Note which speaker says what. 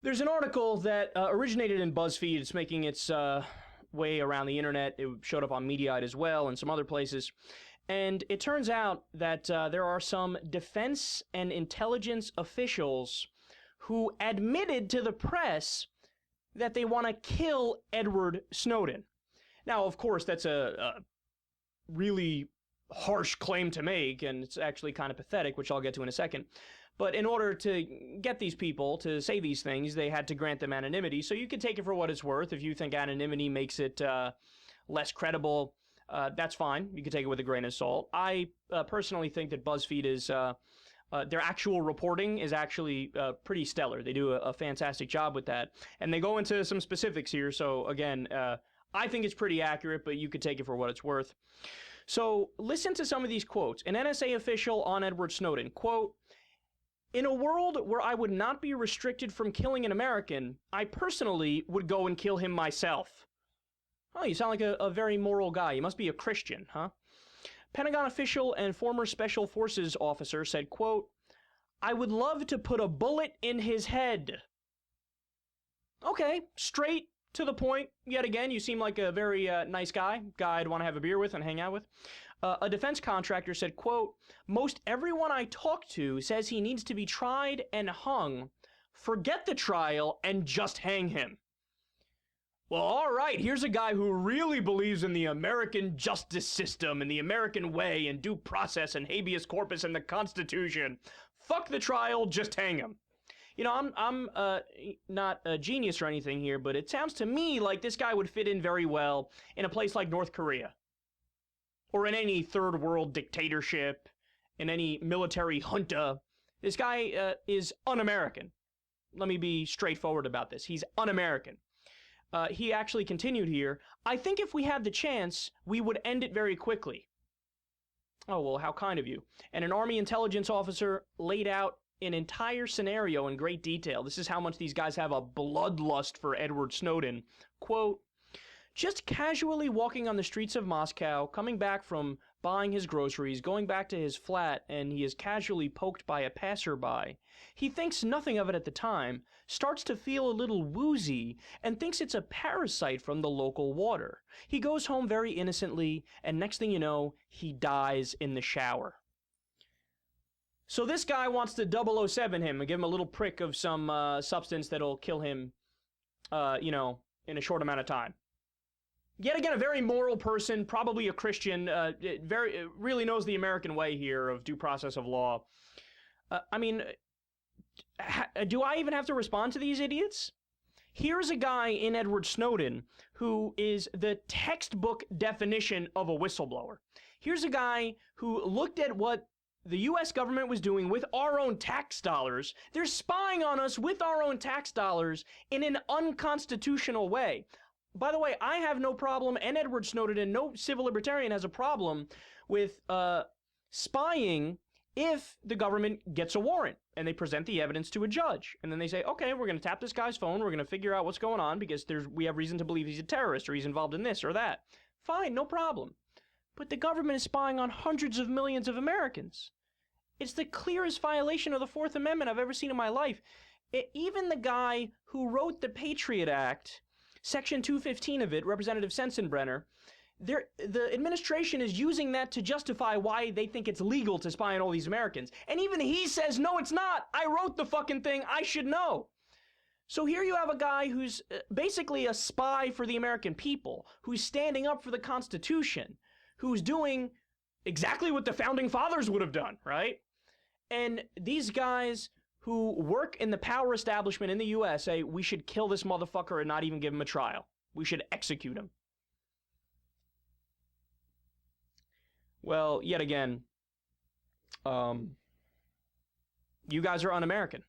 Speaker 1: There's an article that originated in BuzzFeed. It's making its way around the internet. It showed up on Mediaite as well and some other places. And it turns out that there are some defense and intelligence officials who admitted to the press that they want to kill Edward Snowden. Now, of course, that's a really harsh claim to make, and it's actually kind of pathetic, which I'll get to in a second. But in order to get these people to say these things, they had to grant them anonymity. So you can take it for what it's worth. If you think anonymity makes it less credible, that's fine. You can take it with a grain of salt. I personally think that BuzzFeed is their actual reporting is actually pretty stellar. They do a fantastic job with that, and they go into some specifics here. So again, I think it's pretty accurate, but you could take it for what it's worth. So listen to some of these quotes. An NSA official on Edward Snowden, quote, "In a world where I would not be restricted from killing an American, I personally would go and kill him myself." Oh, you sound like a very moral guy. You must be a Christian, huh? Pentagon official and former Special Forces officer said, quote, "I would love to put a bullet in his head." Okay, straight to the point. Yet again, you seem like a very nice guy I'd want to have a beer with and hang out with. A defense contractor said, quote, "Most everyone I talk to says he needs to be tried and hung. Forget the trial and just hang him." Well, all right, here's a guy who really believes in the American justice system and the American way and due process and habeas corpus and the Constitution. Fuck the trial, just hang him. You know, I'm not a genius or anything here, but it sounds to me like this guy would fit in very well in a place like North Korea. Or in any third world dictatorship, in any military junta. This guy is un-American. Let me be straightforward about this. He's un-American. He actually continued here, "I think if we had the chance, we would end it very quickly." Oh, well, how kind of you. And an Army intelligence officer laid out an entire scenario in great detail. This is how much these guys have a bloodlust for Edward Snowden. Quote, "Just casually walking on the streets of Moscow, coming back from buying his groceries, going back to his flat, and he is casually poked by a passerby. He thinks nothing of it at the time, starts to feel a little woozy, and thinks it's a parasite from the local water. He goes home very innocently, and next thing you know, he dies in the shower." So this guy wants to 007 him and give him a little prick of some substance that'll kill him, in a short amount of time. Yet again, a very moral person, probably a Christian, really knows the American way here of due process of law. Do I even have to respond to these idiots? Here's a guy in Edward Snowden who is the textbook definition of a whistleblower. Here's a guy who looked at what the U.S. government was doing with our own tax dollars. They're spying on us with our own tax dollars in an unconstitutional way. By the way, I have no problem, and Edward Snowden and no civil libertarian has a problem with spying if the government gets a warrant and they present the evidence to a judge. And then they say, okay, we're going to tap this guy's phone. We're going to figure out what's going on because we have reason to believe he's a terrorist or he's involved in this or that. Fine, no problem. But the government is spying on hundreds of millions of Americans. It's the clearest violation of the Fourth Amendment I've ever seen in my life. Even the guy who wrote the Patriot Act, Section 215 of it, Representative Sensenbrenner, the administration is using that to justify why they think it's legal to spy on all these Americans. And even he says, no, it's not. I wrote the fucking thing. I should know. So here you have a guy who's basically a spy for the American people, who's standing up for the Constitution, who's doing exactly what the Founding Fathers would have done, right? And these guys who work in the power establishment in the U.S. say, we should kill this motherfucker and not even give him a trial. We should execute him. Well, yet again, you guys are un-American.